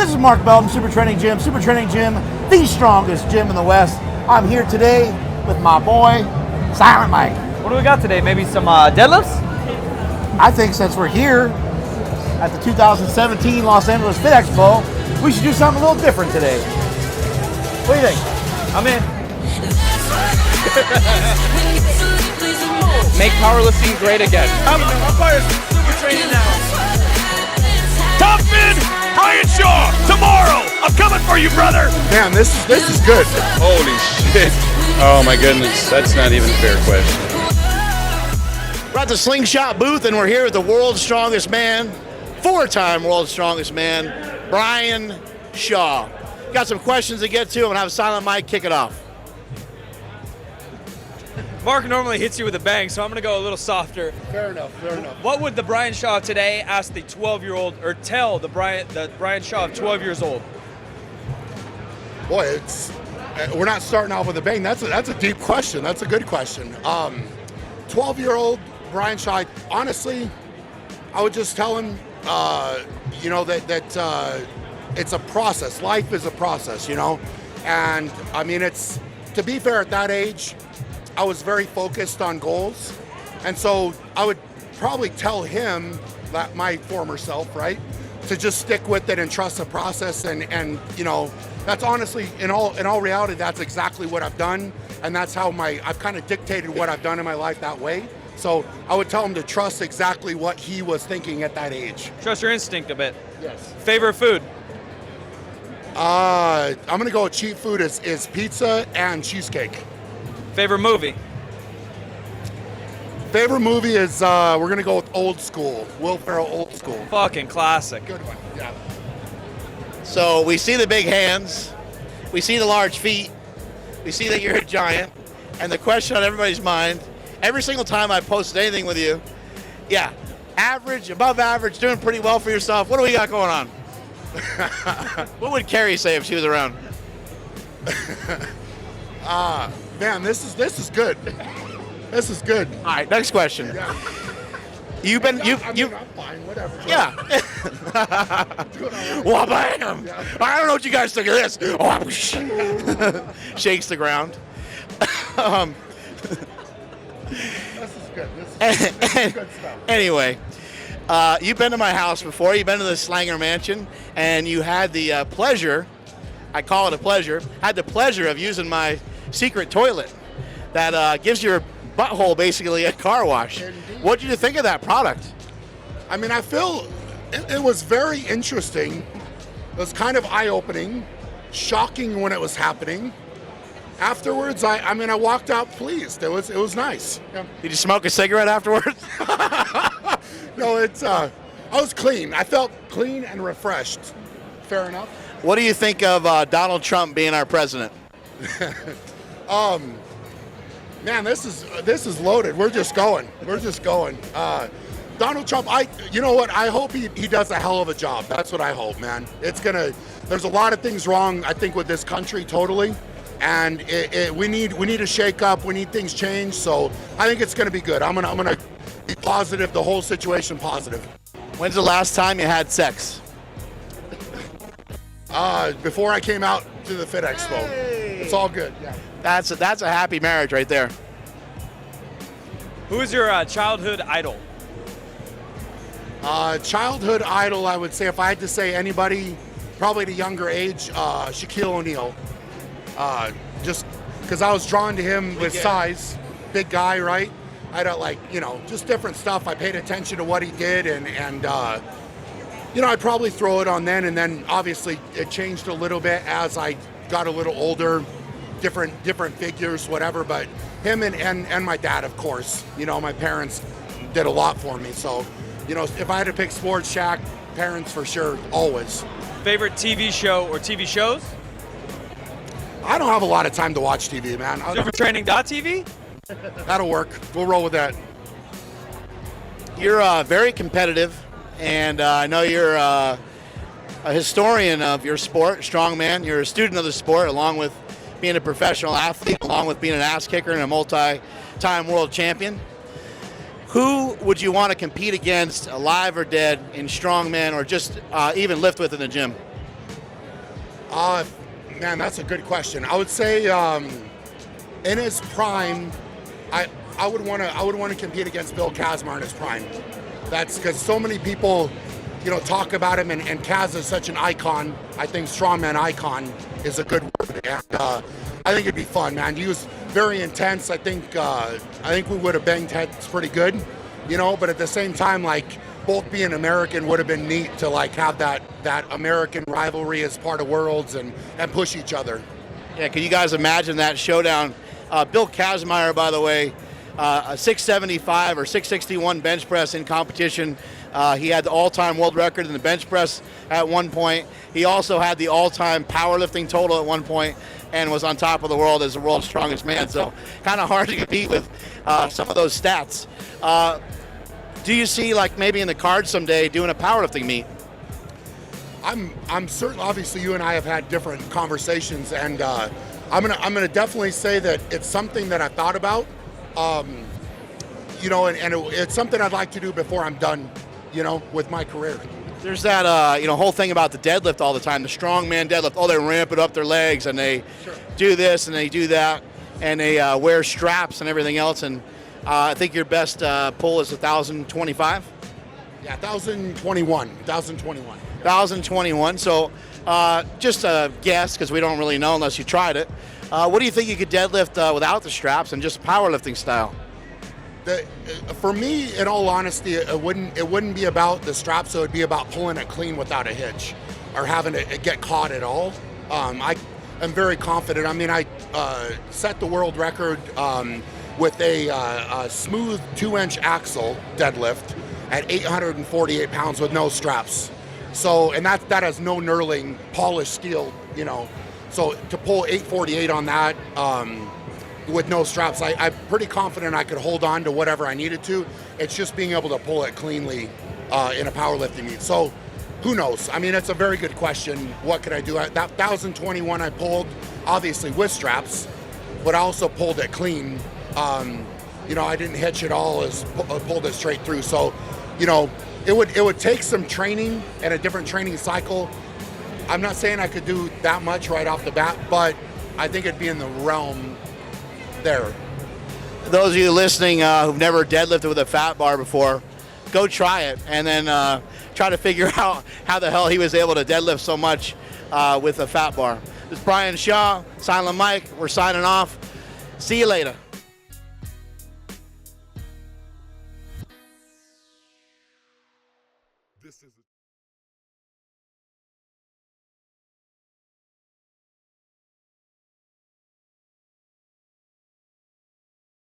This is Mark Belton, Super Training Gym, the strongest gym in the West. I'm here today with my boy, Silent Mike. What do we got today? Maybe some deadlifts? I think since we're here at the 2017 Los Angeles Fit Expo, we should do something a little different today. What do you think? I'm in. Make powerlifting great again. I'm part of Super Training now. Toughen Brian Shaw tomorrow. I'm coming for you, brother. Man, this is good. Holy shit. Oh my goodness, that's not even a fair question. We're at the Slingshot booth and we're here with the world's strongest man, four-time world's strongest man, Brian Shaw. Got some questions to get to. I'm gonna have Silent Mike kick it off. Mark normally hits you with a bang, so I'm going to go a little softer. Fair enough. What would the Brian Shaw today ask the 12-year-old, or tell the Brian Shaw of 12 years old? Boy, we're not starting off with a bang. That's a deep question. That's a good question. 12-year-old Brian Shaw, honestly, I would just tell him, that it's a process. Life is a process, And, I mean, to be fair, at that age, I was very focused on goals. And so I would probably tell him, that my former self, right, to just stick with it and trust the process. And that's honestly, in all reality, that's exactly what I've done. And that's how I've kind of dictated what I've done in my life that way. So I would tell him to trust exactly what he was thinking at that age. Trust your instinct a bit. Yes. Favorite food? I'm gonna go with cheap food is pizza and cheesecake. Favorite movie? Favorite movie is we're gonna go with Old School. Will Ferrell, Old School. Fucking classic. Good one. Yeah. So we see the big hands, we see the large feet, we see that you're a giant, and the question on everybody's mind, every single time I posted anything with you, average, above average, doing pretty well for yourself. What do we got going on? What would Carrie say if she was around? Man, this is good. This is good. All right, next question. Yeah. You've been I'm fine. Whatever. yeah. Well, bam! Yeah. I don't know what you guys think of this. Oh, shakes the ground. This is good. This is good stuff. Anyway, you've been to my house before. You've been to the Slanger Mansion, and you had the pleasure, I call it a pleasure, had the pleasure of using my secret toilet that gives your butthole basically a car wash. Indeed. What did you think of that product? I mean, I feel it was very interesting. It was kind of eye-opening, shocking when it was happening. Afterwards, I walked out pleased. It was nice. Yeah. Did you smoke a cigarette afterwards? No, I was clean. I felt clean and refreshed. Fair enough. What do you think of Donald Trump being our president? Man, this is loaded. We're just going. Donald Trump, you know what? I hope he does a hell of a job. That's what I hope, man. There's a lot of things wrong, I think, with this country totally. And we need a shake up. We need things changed. So I think it's gonna be good. I'm gonna be positive, the whole situation positive. When's the last time you had sex? Before I came out to the Fit Expo. Hey. It's all good. Yeah. That's a happy marriage right there. Who is your childhood idol? Childhood idol, I would say, if I had to say anybody, probably at a younger age, Shaquille O'Neal. Just because I was drawn to him with size, big guy, right? I don't just different stuff. I paid attention to what he did, and I'd probably throw it on then, and then obviously it changed a little bit as I got a little older, different figures, whatever. But him and my dad, of course. My parents did a lot for me. So, if I had to pick sports, Shaq, parents for sure, always. Favorite TV show or TV shows? I don't have a lot of time to watch TV, man. Supertraining.tv? That'll work. We'll roll with that. You're very competitive, and I know you're a historian of your sport, strongman. You're a student of the sport, along with being a professional athlete, along with being an ass kicker and a multi-time world champion. Who would you want to compete against, alive or dead, in strongman, or just even lift with in the gym? Man, that's a good question. I would say in his prime, I would want to compete against Bill Kazmar in his prime. That's because so many people, talk about him, and Kaz is such an icon. I think strongman icon is a good word. And, I think it'd be fun, man. He was very intense. I think we would have banged heads pretty good, But at the same time, like, both being American would have been neat to like have that American rivalry as part of Worlds and push each other. Yeah, can you guys imagine that showdown? Bill Kazmaier, by the way, a 675 or 661 bench press in competition. He had the all-time world record in the bench press at one point. He also had the all-time powerlifting total at one point and was on top of the world as the world's strongest man. So kind of hard to compete with some of those stats. Do you see, like, maybe in the cards someday doing a powerlifting meet? I'm certain. Obviously, you and I have had different conversations, and I'm gonna definitely say that it's something that I thought about. It's something I'd like to do before I'm done, with my career. There's that whole thing about the deadlift all the time, the strongman deadlift. Oh, they ramp it up their legs and they do this and they do that, and they wear straps and everything else. And I think your best pull is 1,025. Yeah, 1,021. 1,021. 1,021. So just a guess, because we don't really know unless you tried it. What do you think you could deadlift without the straps and just powerlifting style? For me, in all honesty, it wouldn't be about the straps. It would be about pulling it clean without a hitch or having it get caught at all. I am very confident. I mean, I set the world record with a smooth 2-inch axle deadlift at 848 pounds with no straps. So, and that has no knurling, polished steel, So to pull 848 on that with no straps, I'm pretty confident I could hold on to whatever I needed to. It's just being able to pull it cleanly in a powerlifting meet. So who knows? I mean, it's a very good question. What could I do? That 1,021 I pulled, obviously with straps, but I also pulled it clean. I didn't hitch it all, pulled it straight through. So, it would take some training and a different training cycle. I'm not saying I could do that much right off the bat, but I think it'd be in the realm there. Those of you listening who've never deadlifted with a fat bar before, go try it, and then try to figure out how the hell he was able to deadlift so much with a fat bar. This is Brian Shaw, Silent Mike. We're signing off. See you later.